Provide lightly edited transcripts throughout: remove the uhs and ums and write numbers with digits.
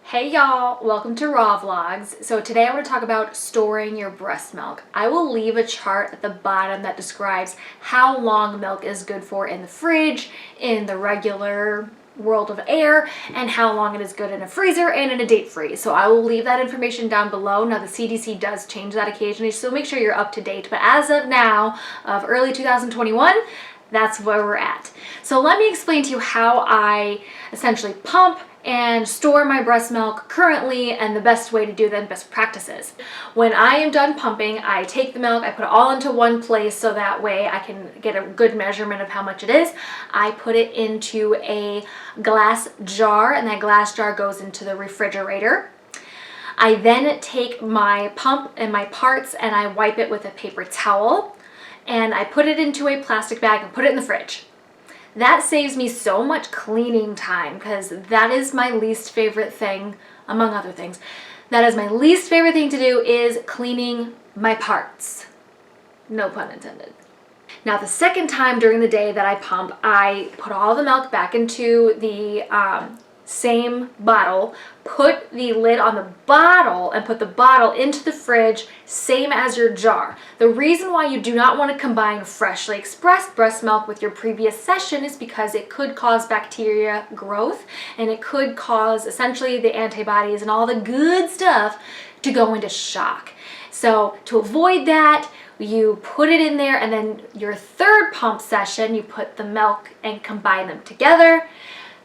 Hey y'all, welcome to Raw Vlogs. So today I want to talk about storing your breast milk. I will leave a chart at the bottom that describes how long milk is good for in the fridge, in the regular world of air, and how long it is good in a freezer and in a deep freeze. So I will leave that information down below. Now the CDC does change that occasionally, so make sure you're up to date. But as of now, of early 2021, that's where we're at. So let me explain to you how I essentially pump and store my breast milk currently, and the best way to do that, best practices. When I am done pumping, I take the milk, I put it all into one place so that way I can get a good measurement of how much it is. I put it into a glass jar, and that glass jar goes into the refrigerator. I then take my pump and my parts and I wipe it with a paper towel, and I put it into a plastic bag and put it in the fridge. That saves me so much cleaning time, because that is my least favorite thing, among other things. That is my least favorite thing to do, is cleaning my parts. No pun intended. Now the second time during the day that I pump, I put all the milk back into the same bottle, put the lid on the bottle, and put the bottle into the fridge, same as your jar. The reason why you do not want to combine freshly expressed breast milk with your previous session is because it could cause bacteria growth, and it could cause essentially the antibodies and all the good stuff to go into shock. So to avoid that, you put it in there, and then your third pump session, you put the milk and combine them together,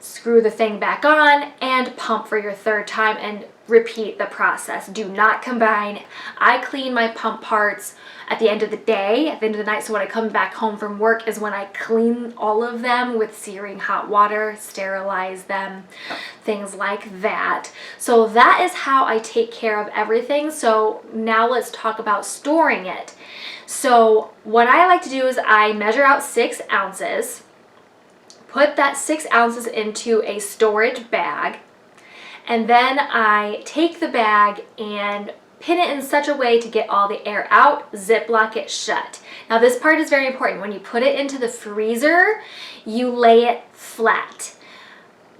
screw the thing back on, and pump for your third time, and repeat the process. Do not combine. I clean my pump parts at the end of the day, at the end of the night, so when I come back home from work is when I clean all of them with searing hot water, sterilize them, things like that. So that is how I take care of everything. So now let's talk about storing it. So what I like to do is I measure out 6 ounces, put that 6 ounces into a storage bag, and then I take the bag and pin it in such a way to get all the air out, Ziploc it shut. Now this part is very important. When you put it into the freezer, you lay it flat.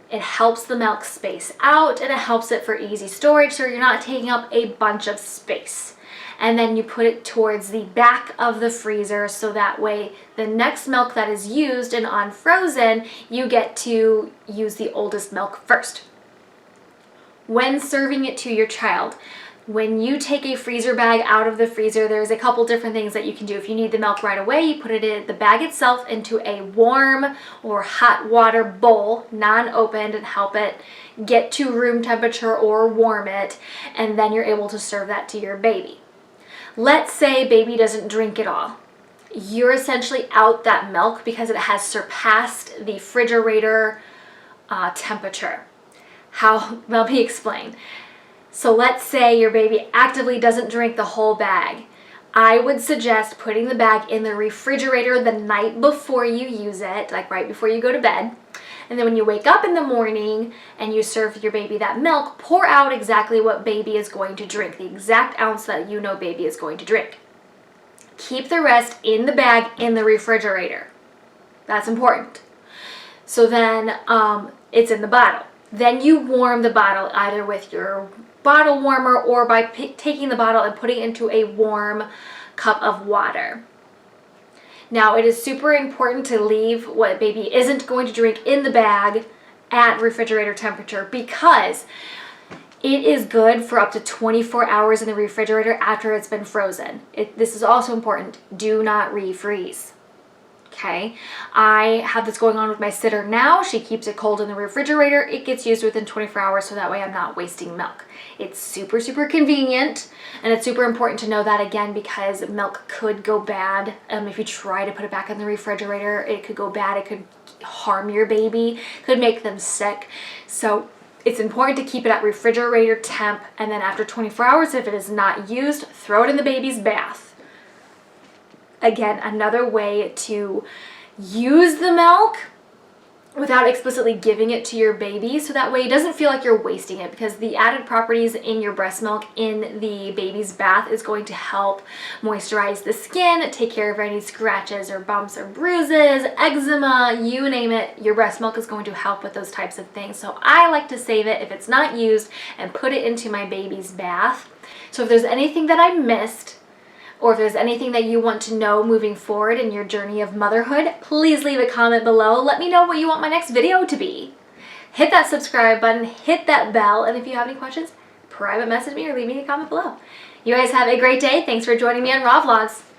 It helps the milk space out, and it helps it for easy storage, so you're not taking up a bunch of space. And then you put it towards the back of the freezer, so that way the next milk that is used and unfrozen, you get to use the oldest milk first. When serving it to your child, when you take a freezer bag out of the freezer, there's a couple different things that you can do. If you need the milk right away, you put it in the bag itself into a warm or hot water bowl, non-opened, and help it get to room temperature or warm it, and then you're able to serve that to your baby. Let's say baby doesn't drink it all. You're essentially out that milk because it has surpassed the refrigerator temperature. Let me explain. So let's say your baby actively doesn't drink the whole bag. I would suggest putting the bag in the refrigerator the night before you use it, like right before you go to bed. And then when you wake up in the morning and you serve your baby that milk, pour out exactly what baby is going to drink, the exact ounce that you know baby is going to drink. Keep the rest in the bag in the refrigerator. That's important. So then it's in the bottle. Then you warm the bottle either with your bottle warmer or by taking the bottle and putting it into a warm cup of water. Now, it is super important to leave what baby isn't going to drink in the bag at refrigerator temperature, because it is good for up to 24 hours in the refrigerator after it's been frozen. This is also important. Do not refreeze. Okay, I have this going on with my sitter now. She keeps it cold in the refrigerator. It gets used within 24 hours, so that way I'm not wasting milk. It's super, super convenient, and it's super important to know that, again, because milk could go bad. If you try to put it back in the refrigerator, it could go bad. It could harm your baby, could make them sick. So it's important to keep it at refrigerator temp, and then after 24 hours, if it is not used, throw it in the baby's bath. Again, another way to use the milk without explicitly giving it to your baby, so that way it doesn't feel like you're wasting it, because the added properties in your breast milk in the baby's bath is going to help moisturize the skin, take care of any scratches or bumps or bruises, eczema, you name it. Your breast milk is going to help with those types of things. So I like to save it if it's not used and put it into my baby's bath. So if there's anything that I missed, or if there's anything that you want to know moving forward in your journey of motherhood, please leave a comment below. Let me know what you want my next video to be. Hit that subscribe button, hit that bell, and if you have any questions, private message me or leave me a comment below. You guys have a great day. Thanks for joining me on Raw Vlogs.